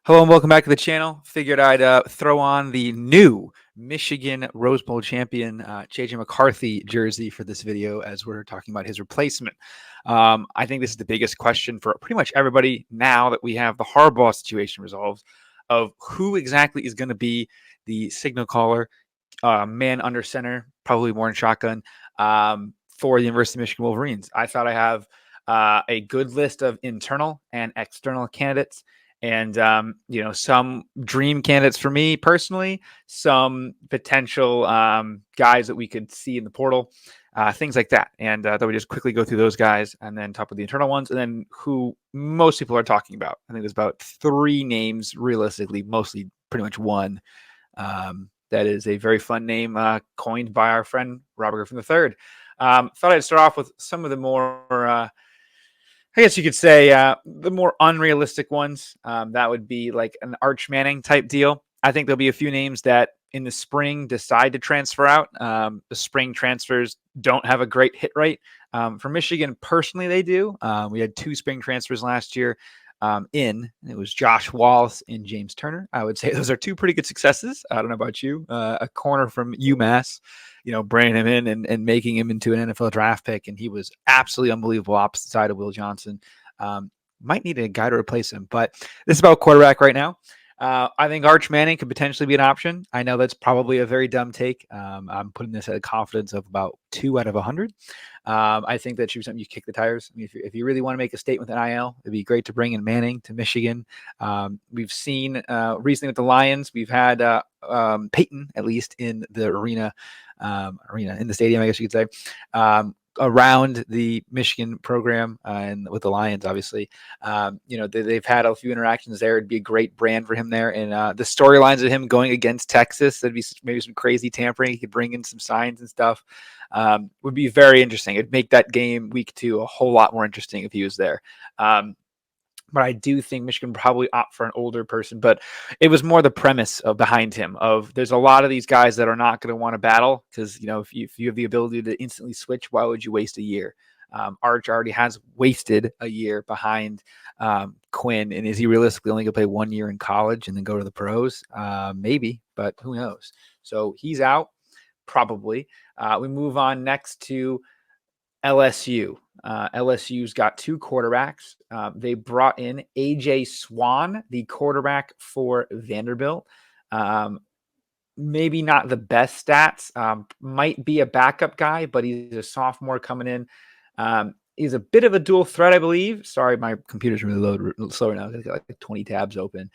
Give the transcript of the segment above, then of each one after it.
Hello and welcome back to the channel. Figured I'd throw on the new Michigan Rose Bowl champion J.J. McCarthy jersey for this video as we're talking about his replacement. I think this is the biggest question for pretty much everybody now that we have the Harbaugh situation resolved of who exactly is going to be the signal caller, man under center, probably more in shotgun, for the University of Michigan Wolverines. I thought I have a good list of internal and external candidates. And, some dream candidates for me personally, some potential guys that we could see in the portal, things like that. And then we just quickly go through those guys and then talk about the internal ones and then who most people are talking about. I think there's about 3 names realistically, mostly pretty much one. That is a very fun name coined by our friend Robert Griffin III. Thought I'd start off with some of the more I guess you could say the more unrealistic ones. That would be like an Arch Manning type deal. I think there'll be a few names that in the spring decide to transfer out. The spring transfers don't have a great hit rate. For Michigan, personally, they do. We had 2 spring transfers last year. It was Josh Wallace and James Turner. I would say those are 2 pretty good successes. I don't know about you. A corner from UMass, bringing him in and making him into an NFL draft pick. And he was absolutely unbelievable opposite side of Will Johnson. Might need a guy to replace him, but this is about quarterback right now. I think Arch Manning could potentially be an option. I know that's probably a very dumb take. I'm putting this at a confidence of about 2 out of 100. I think that should be something you kick the tires. I mean, if you really want to make a statement with NIL, it'd be great to bring in Manning to Michigan. We've seen recently with the Lions, we've had Peyton, at least in the arena in the stadium, I guess you could say. Around the Michigan program and with the Lions, obviously, they've had a few interactions there. It'd be a great brand for him there. And the storylines of him going against Texas, that'd be maybe some crazy tampering. He could bring in some signs and stuff. Would be very interesting. It'd make that game week 2 a whole lot more interesting if he was there. But I do think Michigan probably opt for an older person. But it was more the premise behind him of there's a lot of these guys that are not going to want to battle because, if you have the ability to instantly switch, why would you waste a year? Arch already has wasted a year behind Quinn. And is he realistically only going to play 1 year in college and then go to the pros? Maybe, but who knows? So he's out probably. We move on next to LSU. LSU's got 2 quarterbacks. They brought in A.J. Swan, the quarterback for Vanderbilt. Maybe not the best stats. Might be a backup guy, but he's a sophomore coming in. He's a bit of a dual threat, I believe. Sorry, my computer's really slow right now. I've got like 20 tabs open.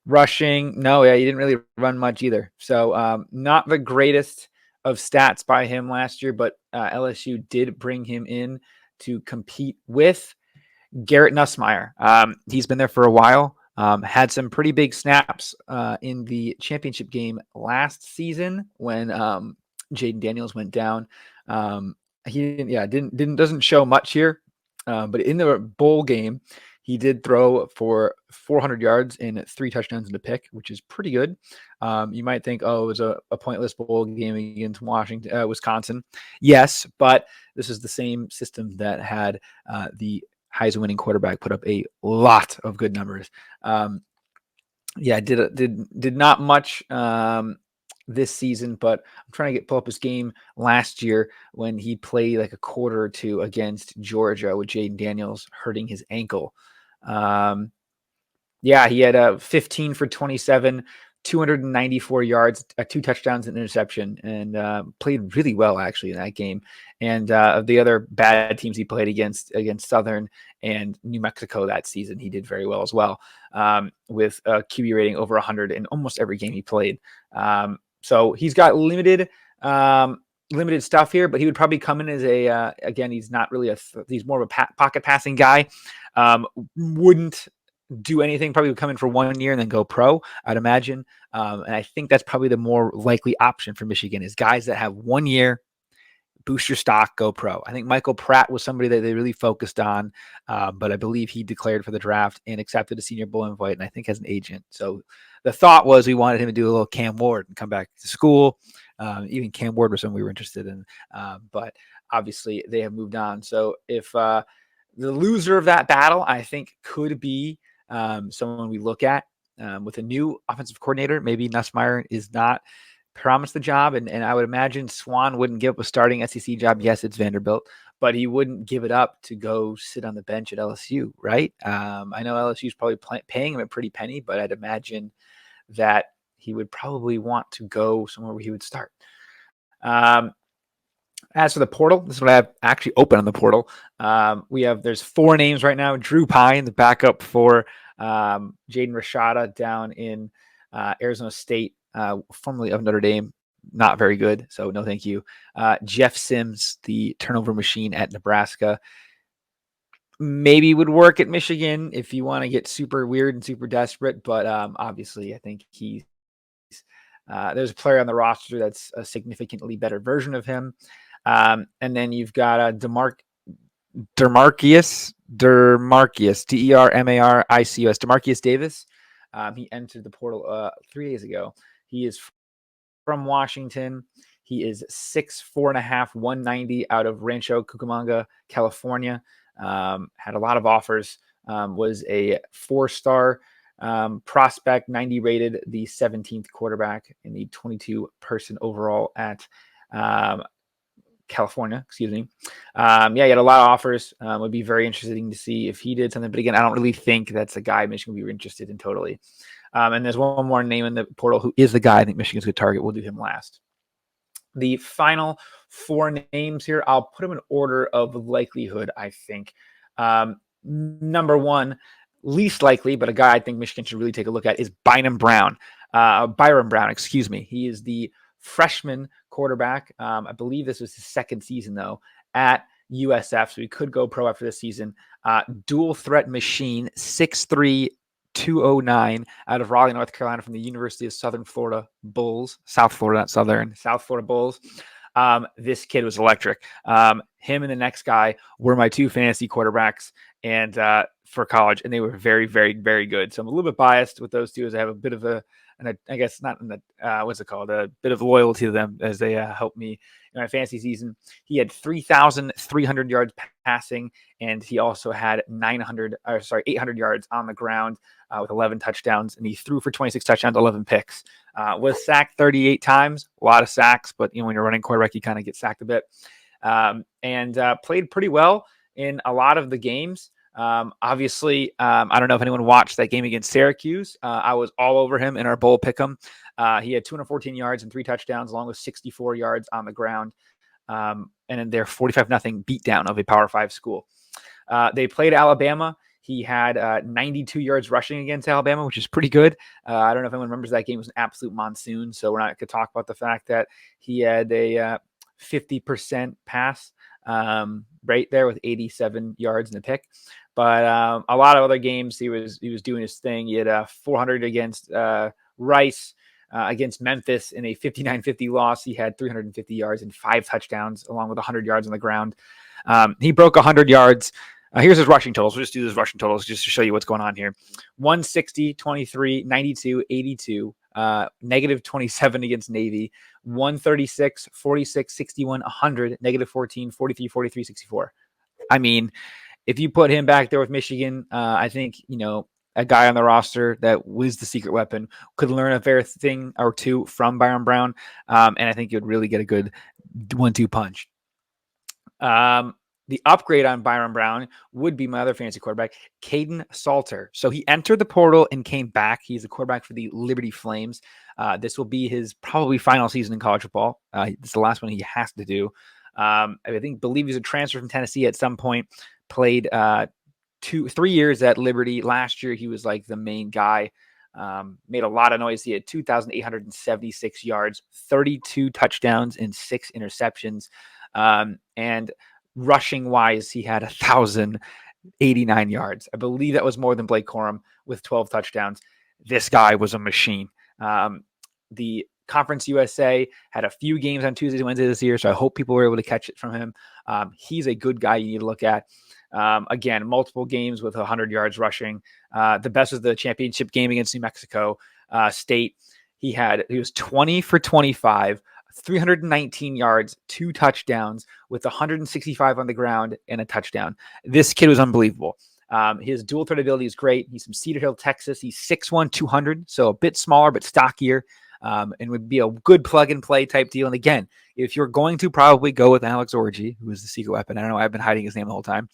Rushing, no, he didn't really run much either. So not the greatest of stats by him last year, but LSU did bring him in to compete with Garrett Nussmeier. He's been there for a while, had some pretty big snaps in the championship game last season when Jaden Daniels went down. He doesn't show much here, but in the bowl game, he did throw for 400 yards and 3 touchdowns and a pick, which is pretty good. You might think, it was a pointless bowl game against Wisconsin. Yes, but this is the same system that had the Heisman winning quarterback put up a lot of good numbers. Did not much this season, but I'm trying to pull up his game last year when he played like a quarter or 2 against Georgia with Jaden Daniels hurting his ankle. He had 15 for 27, 294 yards, 2 touchdowns and interception, and played really well actually in that game. And of the other bad teams he played against Southern and New Mexico that season, he did very well as well, with a QB rating over 100 in almost every game he played. So he's got limited stuff here, but he would probably come in as again, he's not really he's more of a pocket passing guy. Wouldn't do anything, probably would come in for 1 year and then go pro, I'd imagine. And I think that's probably the more likely option for Michigan is guys that have 1 year, boost your stock, go pro. I think Michael Pratt was somebody that they really focused on, but I believe he declared for the draft and accepted a Senior Bowl invite, and I think has an agent. So the thought was we wanted him to do a little Cam Ward and come back to school. Even Cam Ward was someone we were interested in, but obviously they have moved on. So if the loser of that battle, I think, could be someone we look at with a new offensive coordinator. Maybe Nussmeier is not promised the job, and I would imagine Swan wouldn't give up a starting SEC job. Yes, it's Vanderbilt, but he wouldn't give it up to go sit on the bench at LSU, right? I know LSU is probably paying him a pretty penny, but I'd imagine that he would probably want to go somewhere where he would start. As for the portal, this is what I have actually open on the portal. There's 4 names right now. Drew Pine, the backup for Jaden Rashada down in Arizona State, formerly of Notre Dame, not very good. So no, thank you. Jeff Sims, the turnover machine at Nebraska, maybe would work at Michigan if you want to get super weird and super desperate. But obviously, I think there's a player on the roster that's a significantly better version of him. And then you've got Demarcius, Dermaricus, Demarcius Davis. He entered the portal 3 days ago. He is from Washington. He is 6'4.5", 190 out of Rancho Cucamonga, California. Had a lot of offers. Was a 4-star prospect, 90 rated, the 17th quarterback in the 22-person overall at California, excuse me. He had a lot of offers. Would be very interesting to see if he did something. But again, I don't really think that's a guy Michigan would be interested in totally. And there's one more name in the portal who is the guy I think Michigan's good target. We'll do him last. The final 4 names here, I'll put them in order of likelihood, I think. Number 1, least likely, but a guy I think Michigan should really take a look at is Byron Brown. Excuse me. He is the freshman quarterback. I believe this was his 2nd season, though, at USF. So he could go pro after this season. Dual threat machine, 6'3", 209 out of Raleigh, North Carolina, from the University of South Florida Bulls. South Florida Bulls. This kid was electric. Him and the next guy were my 2 fantasy quarterbacks and for college, and they were very, very, very good. So I'm a little bit biased with those 2 as I have a bit of a bit of loyalty to them as they helped me in my fantasy season. He had 3,300 yards passing, and he also had 800 yards on the ground with 11 touchdowns, and he threw for 26 touchdowns, 11 picks. Was sacked 38 times, a lot of sacks, but when you're running quarterback, you kind of get sacked a bit. And played pretty well in a lot of the games. Obviously, I don't know if anyone watched that game against Syracuse. I was all over him in our bowl pick'em. He had 214 yards and 3 touchdowns, along with 64 yards on the ground. And in their 45-0 beatdown of a Power 5 school. They played Alabama. He had 92 yards rushing against Alabama, which is pretty good. I don't know if anyone remembers that game was an absolute monsoon. So we're not going to talk about the fact that he had a 50% pass right there with 87 yards in the pick. But a lot of other games, he was doing his thing. He had 400 against Rice, against Memphis in a 59-50 loss. He had 350 yards and 5 touchdowns, along with 100 yards on the ground. He broke 100 yards. Here's his rushing totals. We'll just do his rushing totals just to show you what's going on here. 160, 23, 92, 82, negative 27 against Navy, 136, 46, 61, 100, negative 14, 43, 43, 64. I mean, if you put him back there with Michigan, I think, a guy on the roster that was the secret weapon could learn a fair thing or two from Byron Brown. And I think you would really get a good 1-2 punch. The upgrade on Byron Brown would be my other fantasy quarterback, Caden Salter. So he entered the portal and came back. He's a quarterback for the Liberty Flames. This will be his probably final season in college football. It's the last one he has to do. Believe he's a transfer from Tennessee at some point. Played 3 years at Liberty. Last year, he was like the main guy. Made a lot of noise. He had 2,876 yards, 32 touchdowns, and 6 interceptions. And rushing wise, he had 1,089 yards. I believe that was more than Blake Corum with 12 touchdowns. This guy was a machine. The Conference USA had a few games on Tuesdays and Wednesdays this year, so I hope people were able to catch it from him. He's a good guy you need to look at. Again, multiple games with 100 yards rushing. The best was the championship game against New Mexico State. He was 20 for 25, 319 yards, 2 touchdowns with 165 on the ground and a touchdown. This kid was unbelievable. His dual threat ability is great. He's from Cedar Hill, Texas. He's 6'1", 200, so a bit smaller but stockier, and would be a good plug-and-play type deal. And again, if you're going to probably go with Alex Orji, who is the secret weapon, I don't know, I've been hiding his name the whole time.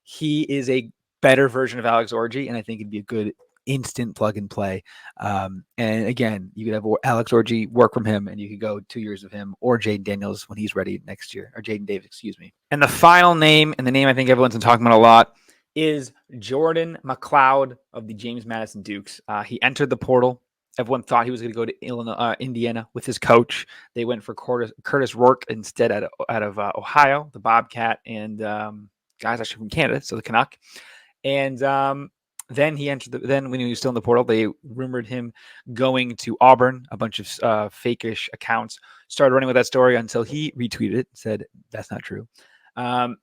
He is a better version of Alex Orji, and I think it'd be a good instant plug and play. And again, you could have Alex Orji work from him, and you could go 2 years of him, or Jaden Daniels when he's ready next year, or Jaden Davis, excuse me. And the final name, and the name I think everyone's been talking about a lot, is Jordan McLeod of the James Madison Dukes. He entered the portal. Everyone thought he was going to go to Indiana with his coach. They went for Curtis Rourke instead out of Ohio, the Bobcat, and guys actually from Canada, so the Canuck. And then he entered. Then when he was still in the portal, they rumored him going to Auburn. A bunch of fakeish accounts started running with that story until he retweeted it, said that's not true. I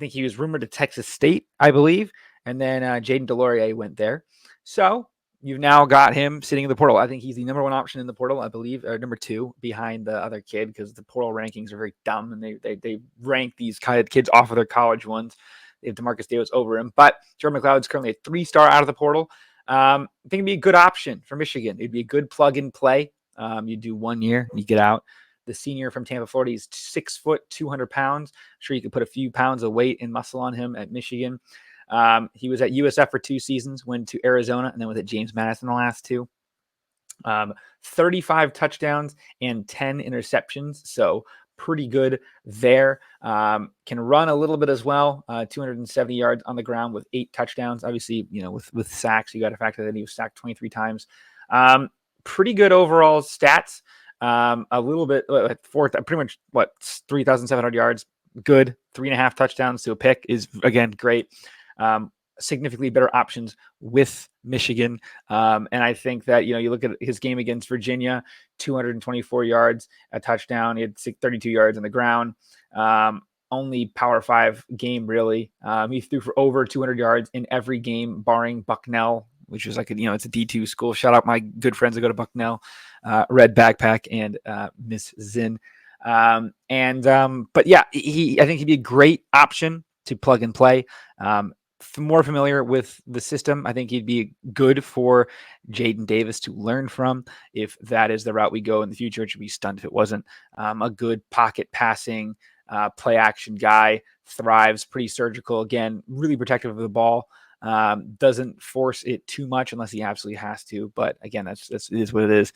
think he was rumored to Texas State, I believe, and then Jaden Delorier went there. So you've now got him sitting in the portal. I think he's the number one option in the portal, I believe, or number two behind the other kid, because the portal rankings are very dumb, and they rank these kind of kids off of their college ones. They have DeMarcus Davis over him. But Jordan McLeod is currently a 3-star out of the portal. I think it'd be a good option for Michigan. It'd be a good plug and play. You do 1 year, and you get out. The senior from Tampa, Florida, he's 6 foot, 200 pounds. I'm sure you could put a few pounds of weight and muscle on him at Michigan. He was at USF for 2 seasons, went to Arizona, and then was at James Madison the last 2. 35 touchdowns and 10 interceptions. So pretty good there. Can run a little bit as well. 270 yards on the ground with 8 touchdowns. Obviously, with sacks, you got to factor that he was sacked 23 times. Pretty good overall stats. A little bit, pretty much 3,700 yards. Good. 3.5 touchdowns to a pick is, again, great. Significantly better options with Michigan. And I think that, you look at his game against Virginia, 224 yards, a touchdown. He had 32 yards on the ground. Only Power 5 game, really. He threw for over 200 yards in every game, barring Bucknell, which is like, it's a D2 school. Shout out my good friends that go to Bucknell, Red Backpack and Miss Zinn. But yeah, I think he'd be a great option to plug and play. More familiar with the system. I think he'd be good for Jaden Davis to learn from. If that is the route we go in the future, it should be stunned if it wasn't. A good pocket passing, play action guy, thrives, pretty surgical. Again, really protective of the ball. Doesn't force it too much unless he absolutely has to. But again, it is what it is.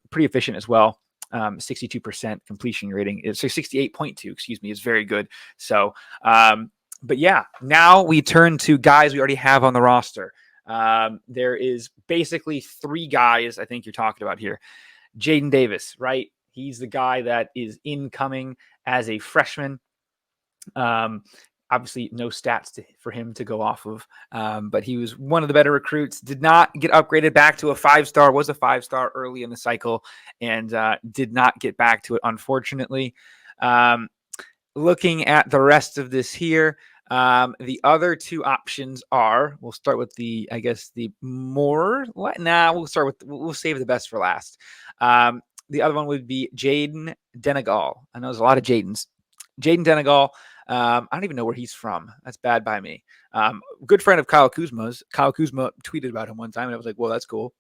Pretty efficient as well. 62% completion rating. It's 68.2, excuse me, is very good. So, but yeah, now we turn to guys we already have on the roster. There is basically 3 guys I think you're talking about here. Jaden Davis, right? He's the guy that is incoming as a freshman. Obviously, no stats for him to go off of, but he was one of the better recruits. Did not get upgraded back to a 5-star, was a 5-star early in the cycle, and did not get back to it, unfortunately. Looking at the rest of this here, the other 2 options are, we'll start with we'll save the best for last. The other one would be Jaden Denegal. I know there's a lot of Jadens. Jaden Denegal. I don't even know where he's from. That's bad by me. Good friend of Kyle Kuzma's. Kyle Kuzma tweeted about him one time, and I was like, well, that's cool.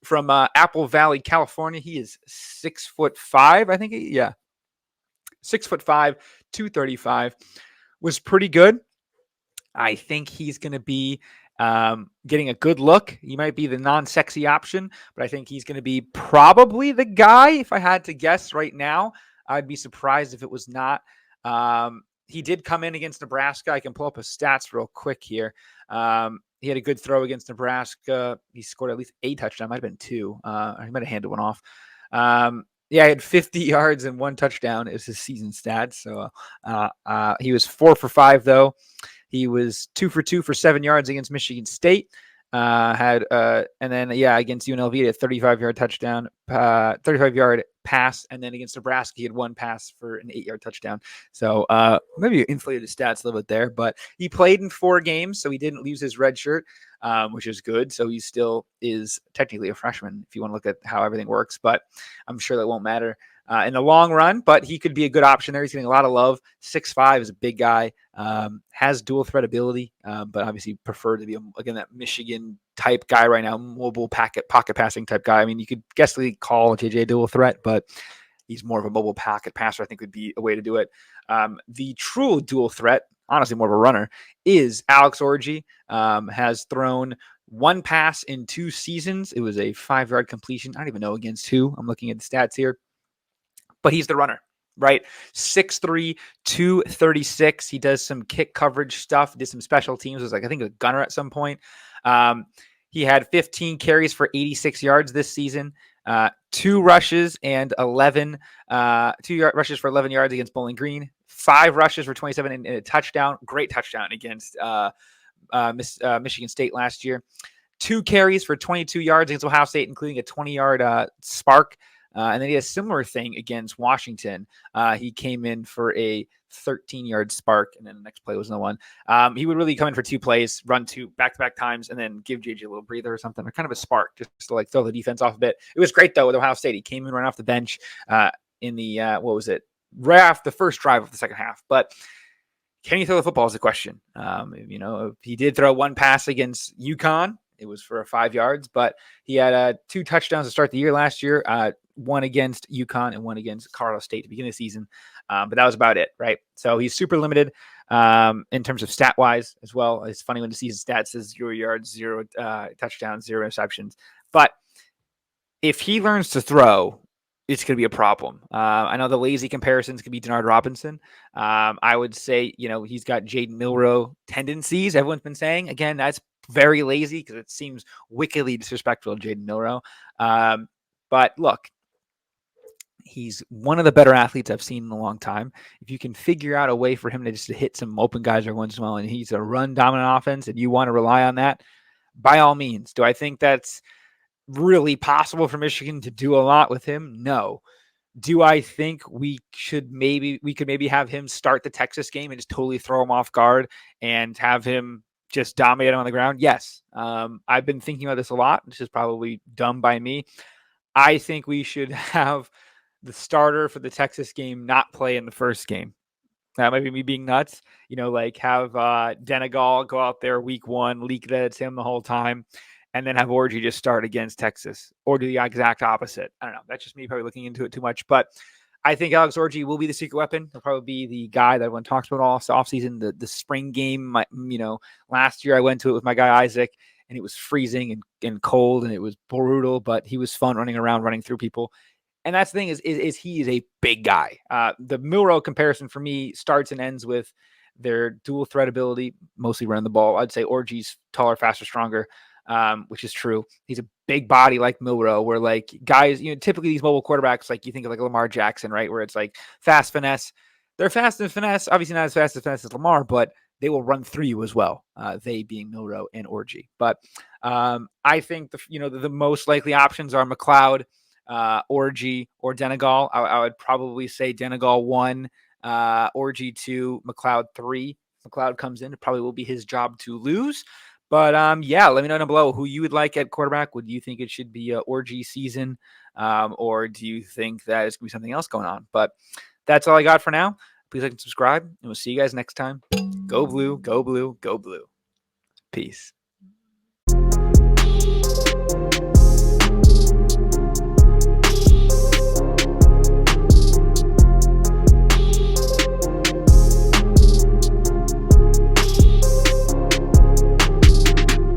From Apple Valley, California. He is 6'5", I think. 6'5", 235. Was pretty good. I think he's going to be getting a good look. He might be the non-sexy option, but I think he's going to be probably the guy. If I had to guess right now, I'd be surprised if it was not. He did come in against Nebraska. I can pull up his stats real quick here. He had a good throw against Nebraska. He scored at least 8 touchdowns. Might have been 2. He might have handed one off. He had 50 yards and 1 touchdown is his season stats. So he was 4 for 5 though. He was 2 for 2 for 7 yards against Michigan State. Against UNLV, he had a 35-yard touchdown, 35-yard pass, and then against Nebraska, he had 1 pass for an 8-yard touchdown. So maybe inflated his stats a little bit there, but he played in 4 games, so he didn't lose his red shirt, which is good. So he still is technically a freshman if you want to look at how everything works, but I'm sure that won't matter. in the long run, but he could be a good option there. He's getting a lot of love. 6'5" is a big guy, has dual threat ability, but obviously prefer to be, again, that Michigan type guy right now, mobile pocket passing type guy. I mean, you could guessingly call JJ dual threat, but he's more of a mobile pocket passer, I think would be a way to do it. The true dual threat, honestly more of a runner, is Alex Orji. Has thrown one pass in 2 seasons. It was a 5-yard completion. I don't even know against who. I'm looking at the stats here. But he's the runner, right? 6'3", 236. He does some kick coverage stuff, did some special teams. Was like, I think, a gunner at some point. He had 15 carries for 86 yards this season. 2 rushes and 11, 2 rushes for 11 yards against Bowling Green. 5 rushes for 27 and a touchdown. Great touchdown against Michigan State last year. 2 carries for 22 yards against Ohio State, including a 20-yard spark. And then he had a similar thing against Washington. He came in for a 13-yard spark, and then the next play was no one. He would really come in for 2 plays, run 2 back-to-back times, and then give JJ a little breather or something, or kind of a spark, just to like throw the defense off a bit. It was great, though, with Ohio State. He came in right off the bench in the, right after the first drive of the second half. But can he throw the football is the question. He did throw 1 pass against UConn. It was for 5 yards, but he had 2 touchdowns to start the year last year, 1 against UConn and 1 against Colorado State to begin the season. But that was about it, right? So he's super limited in terms of stat-wise as well. It's funny when the season stats says 0 yards, 0 touchdowns, 0 interceptions. But if he learns to throw, it's going to be a problem. I know the lazy comparisons could be Denard Robinson. I would say, he's got Jaden Milroe tendencies, everyone's been saying. Again, that's very lazy because it seems wickedly disrespectful to Jaden Milroe. But look, he's one of the better athletes I've seen in a long time. If you can figure out a way for him to just hit some open guys every once in a while, and he's a run-dominant offense, and you want to rely on that, by all means. Do I think that's really possible for Michigan to do a lot with him? No. Do I think we could maybe have him start the Texas game and just totally throw him off guard and have him just dominate him on the ground? Yes. I've been thinking about this a lot. This is probably dumb by me. I think we should have the starter for the Texas game not play in the first game. That might be me being nuts. Have Denard go out there week 1, leak that it's him the whole time, and then have Orji just start against Texas, or do the exact opposite. I don't know. That's just me probably looking into it too much. But I think Alex Orji will be the secret weapon. He'll probably be the guy that everyone talks about all offseason. The spring game, last year I went to it with my guy Isaac, and it was freezing and cold, and it was brutal, but he was fun running around, running through people. And that's the thing is he is a big guy. The Milroe comparison for me starts and ends with their dual threat ability, mostly running the ball. I'd say Orji's taller, faster, stronger, which is true. He's a big body like Milroe, where like guys, typically these mobile quarterbacks, like you think of like Lamar Jackson, right? Where it's like fast finesse. They're fast and finesse, obviously not as fast as Lamar, but they will run through you as well. They being Milroe and Orji. But I think the most likely options are McLeod, Orji, or Denard. I would probably say Denard 1, Orji 2, McLeod 3. McLeod comes in, it probably will be his job to lose. But let me know down below who you would like at quarterback. Would you think it should be Orji season, or do you think that it's going to be something else going on? But that's all I got for now. Please like and subscribe, and we'll see you guys next time. Go blue, go blue, go blue. Peace.